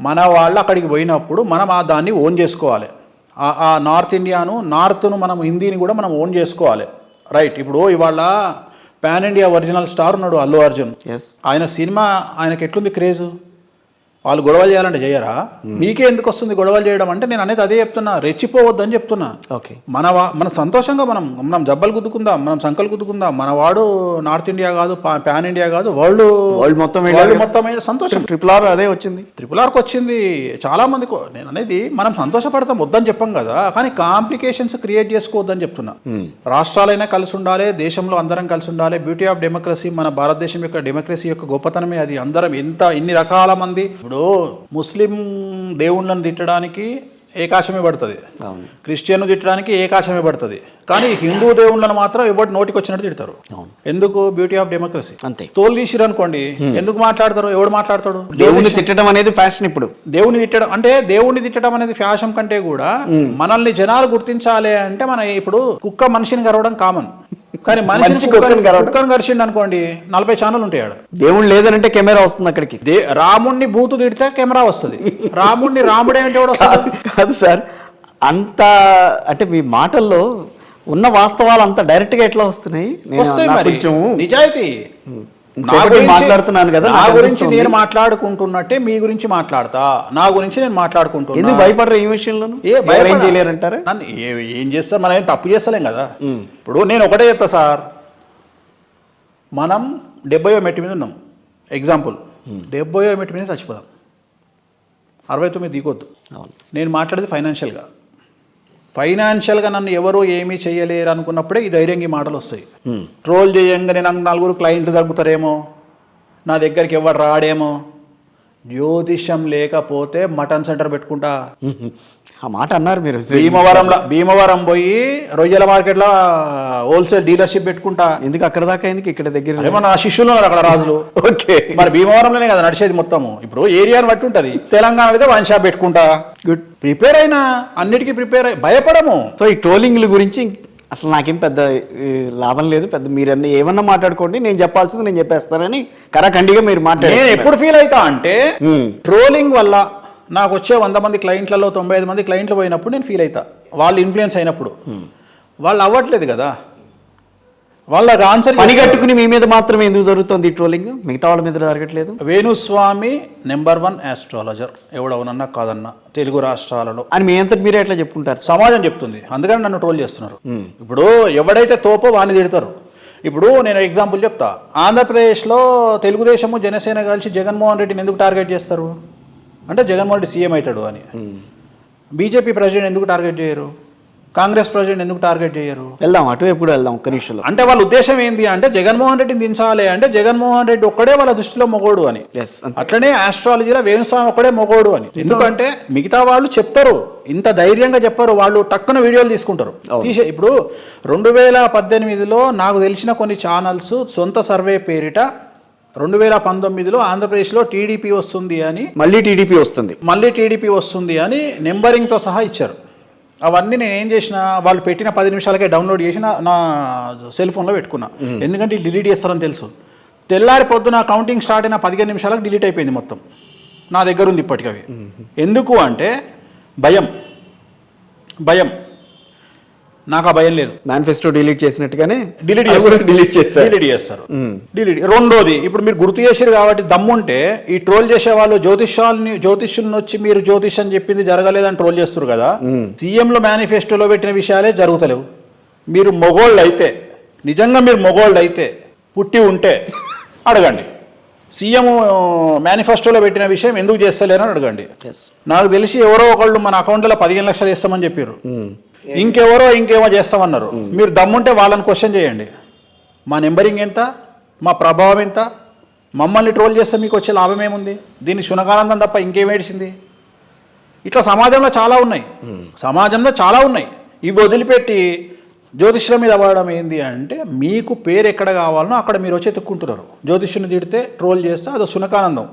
మన వాళ్ళు అక్కడికి పోయినప్పుడు మనం దాన్ని ఓన్ చేసుకోవాలి. ఆ నార్త్ ఇండియాను నార్త్ను మనం హిందీని కూడా మనం ఓన్ చేసుకోవాలి. రైట్. ఇప్పుడు ఇవాళ పాన్ ఇండియా ఒరిజినల్ స్టార్ ఉన్నాడు అల్లు అర్జున్. ఆయన సినిమా ఆయనకి ఎట్లుంది క్రేజ్? వాళ్ళు గొడవలు చేయాలంటే చేయరా? మీకే ఎందుకు వస్తుంది గొడవలు చేయడం అంటే? నేను అనేది అదే చెప్తున్నా, రెచ్చిపోవద్దని చెప్తున్నా. ఓకే, మన సంతోషంగా మనం జబ్బలు గుద్దుకుందాం, మనం సంకలు గుద్దుకుందాం. మన వాడు నార్త్ ఇండియా కాదు, పాన్ ఇండియా కాదు, వరల్డ్ మొత్తం సంతోషం. RRR అదే వచ్చింది, RRRకి వచ్చింది. చాలా మందికి నేను అనేది మనం సంతోషపడతాం, వద్దని చెప్పాం కదా, కానీ కాంప్లికేషన్స్ క్రియేట్ చేసుకోవద్దని చెప్తున్నా. రాష్ట్రాలైనా కలిసి ఉండాలి, దేశంలో అందరం కలిసి ఉండాలి. బ్యూటీ ఆఫ్ డెమోక్రసీ, మన భారతదేశం యొక్క డెమోక్రసీ యొక్క గొప్పతనమే అది. అందరం ఇన్ని రకాల మంది, ఇప్పుడు ముస్లిం దేవుళ్ళను తిట్టడానికి ఏకాశమే పడుతుంది, క్రిస్టియన్ తిట్టడానికి ఏకాశమే పడుతుంది, కానీ హిందూ దేవుళ్ళను మాత్రం ఎవరు నోటికి వచ్చినట్టు తిడతారు. ఎందుకు? Beauty of democracy. అంతే. తోలు తీసిరు అనుకోండి, ఎందుకు మాట్లాడతారు? ఎవడు మాట్లాడతాడు? దేవుని తిట్టడం అనేది ఫ్యాషన్. ఇప్పుడు దేవుని తిట్టడం అంటే, దేవుని తిట్టడం అనేది ఫ్యాషన్ కంటే కూడా మనల్ని జనాలు గుర్తించాలి అంటే, మన ఇప్పుడు కుక్క మనిషిని గరవడం కామన్, కానీ మనిషిని కుక్కను గరిచిండు అనుకోండి 40 ఛానల్ ఉంటాయి. దేవుడు లేదనంటే కెమెరా వస్తుంది అక్కడికి. రాముణ్ణి బూతు తిడితే కెమెరా వస్తుంది, రాముణ్ణి రాముడే అంటే కూడా వస్తుంది. కాదు సార్, అంత అంటే మీ మాటల్లో ఉన్న వాస్తవాలు అంత డైరెక్ట్ గా ఎట్లా వస్తున్నాయి? నిజాయితీ మాట్లాడుతున్నాను కదా, నా గురించి నేను మాట్లాడుకుంటున్నట్టే మీ గురించి మాట్లాడతా, నా గురించి నేను మాట్లాడుకుంటున్నా. ఎందుకు భయపడరు ఈ విషయంలో? చేయలేరంటారా? నన్ను ఏం చేస్తా, మనం ఏం తప్పు చేస్తలేం కదా. ఇప్పుడు నేను ఒకటే చెప్తా సార్, మనం 70వ మెట్టు మీద ఉన్నాం, ఎగ్జాంపుల్ 70వ మెట్టు మీద చచ్చిపోదాం, 69 దిగొద్దు. నేను మాట్లాడేది ఫైనాన్షియల్గా నన్ను ఎవరో ఏమీ చేయలేరు అనుకున్నప్పుడే ఈ ధైర్యంగా ఈ మాటలు వస్తాయి. ట్రోల్ చేయంగానే నాకు 4 క్లయింట్లు తగ్గుతారేమో, నా దగ్గరికి ఎవరు రాడేమో, జ్యోతిష్యం లేకపోతే మటన్ సెంటర్ పెట్టుకుంటా. ఆ మాట అన్నారు మీరు. భీమవరం పోయి రొయ్యల మార్కెట్లో హోల్సేల్ డీలర్షిప్ పెట్టుకుంటా. ఎందుకు అక్కడ దాకా? ఎందుకు ఇక్కడ దగ్గర? ఏమో నా శిష్యులు ఉన్నారు అక్కడ, రాజులు. ఓకే, మరి భీమవరంలోనే కదా నడిచేది మొత్తము. ఇప్పుడు ఏరియాని బట్టి ఉంటుంది. తెలంగాణ అయితే వన్ షాప్ పెట్టుకుంటా. గుడ్, ప్రిపేర్ అయినా, అన్నిటికీ ప్రిపేర్ అయ్యి భయపడము. సో ఈ ట్రోలింగ్ల గురించి అసలు నాకేం పెద్ద లాభం లేదు, పెద్ద మీరన్నీ ఏమన్నా మాట్లాడుకోండి, నేను చెప్పాల్సింది నేను చెప్పేస్తానని కరాఖండిగా మీరు మాట్లాడారు. నేను ఎప్పుడు ఫీల్ అవుతా అంటే, ట్రోలింగ్ వల్ల నాకు వచ్చే 100 మంది క్లయింట్లలో 95 మంది క్లయింట్లు పోయినప్పుడు నేను ఫీల్ అవుతా. వాళ్ళు ఇన్ఫ్లుయెన్స్ అయినప్పుడు వాళ్ళు అవ్వట్లేదు కదా, వాళ్ళకి ఆన్సర్ పని కట్టుకుని మీ మీద మాత్రమే ఎందుకు జరుగుతుంది ట్రోలింగ్, మిగతా వాళ్ళ మీద జరగట్లేదు? వేణుస్వామి నెంబర్ 1 ఆస్ట్రాలజర్, ఎవడవునన్నా కాదన్నా తెలుగు రాష్ట్రాలలో అని మీ అంతటి మీరే ఎట్లా చెప్పుకుంటారు? సమాజం చెప్తుంది, అందుకని నన్ను ట్రోల్ చేస్తున్నారు. ఇప్పుడు ఎవడైతే తోపో వాడిని తిడతారు. ఇప్పుడు నేను ఎగ్జాంపుల్ చెప్తా, ఆంధ్రప్రదేశ్లో తెలుగుదేశము జనసేన కలిసి జగన్మోహన్ రెడ్డిని ఎందుకు టార్గెట్ చేస్తారు అంటే, జగన్మోహన్ రెడ్డి సీఎం అవుతాడు అని. బీజేపీ ప్రెసిడెంట్ ఎందుకు టార్గెట్ చేయరు? కాంగ్రెస్ ప్రెసిడెంట్ ఎందుకు టార్గెట్ చేయరు? వెళ్దాం అటు ఎప్పుడు వెళ్దాం ఒక్క నిమిషంలో. అంటే వాళ్ళ ఉద్దేశం ఏంటి అంటే, జగన్మోహన్ రెడ్డిని దించాలి అంటే జగన్మోహన్ రెడ్డి ఒక్కడే వాళ్ళ దృష్టిలో మొగోడు అని. అట్లనే ఆస్ట్రాలజీలో వేణుస్వామి ఒక్కడే మొగోడు అని. ఎందుకంటే మిగతా వాళ్ళు చెప్తారు, ఇంత ధైర్యంగా చెప్పారు, వాళ్ళు టక్కున వీడియోలు తీసుకుంటారు. ఇప్పుడు 2018లో నాకు తెలిసిన కొన్ని ఛానల్స్ సొంత సర్వే పేరిట 2019లో ఆంధ్రప్రదేశ్లో టీడీపీ వస్తుంది అని, మళ్ళీ టీడీపీ వస్తుంది అని నెంబరింగ్తో సహా ఇచ్చారు. అవన్నీ నేను ఏం చేసిన, వాళ్ళు పెట్టిన 10 నిమిషాలకే డౌన్లోడ్ చేసి నా సెల్ ఫోన్లో పెట్టుకున్నా. ఎందుకంటే డిలీట్ చేస్తారని తెలుసు. తెల్లారి పొద్దున కౌంటింగ్ స్టార్ట్ అయిన 15 నిమిషాలకు డిలీట్ అయిపోయింది మొత్తం. నా దగ్గర ఉంది ఇప్పటికి అవి. ఎందుకు అంటే భయం. నాకు ఆ భయం లేదు. మేనిఫెస్టో డిలీట్ చేసినట్టుగానే డిలీట్ చేస్తారు. రెండోది, ఇప్పుడు మీరు గుర్తు చేసారు కాబట్టి దమ్ముంటే ఈ ట్రోల్ చేసే వాళ్ళు జ్యోతిష్యుల్ని వచ్చి మీరు జ్యోతిష్యం చెప్పింది జరగలేదని ట్రోల్ చేస్తారు కదా. సీఎంలో మేనిఫెస్టోలో పెట్టిన విషయాలే జరుగుతలేవు. మీరు మొగోళ్ళు అయితే, నిజంగా మీరు మొగోళ్ళు అయితే, పుట్టి ఉంటే అడగండి, సీఎం మేనిఫెస్టోలో పెట్టిన విషయం ఎందుకు చేస్తలేరని అడగండి. నాకు తెలిసి ఎవరో ఒకళ్ళు మన అకౌంట్లో 15 లక్షలు ఇస్తామని చెప్పారు, ఇంకేమో చేస్తామన్నారు. మీరు దమ్ముంటే వాళ్ళని క్వశ్చన్ చేయండి, మా నెంబరింగ్ ఎంత, మా ప్రభావం ఎంత, మమ్మల్ని ట్రోల్ చేస్తే మీకు వచ్చే లాభం ఏముంది, దీన్ని శునకానందం తప్ప ఇంకేమేడిసింది. ఇట్లా సమాజంలో చాలా ఉన్నాయి. ఇవి వదిలిపెట్టి జ్యోతిష్యుల మీద అవ్వడం ఏంది అంటే, మీకు పేరు ఎక్కడ కావాలనో అక్కడ మీరు వచ్చి ఎత్తుక్కుంటున్నారు. జ్యోతిష్యుని తిడితే ట్రోల్ చేస్తే అది శునకానందం.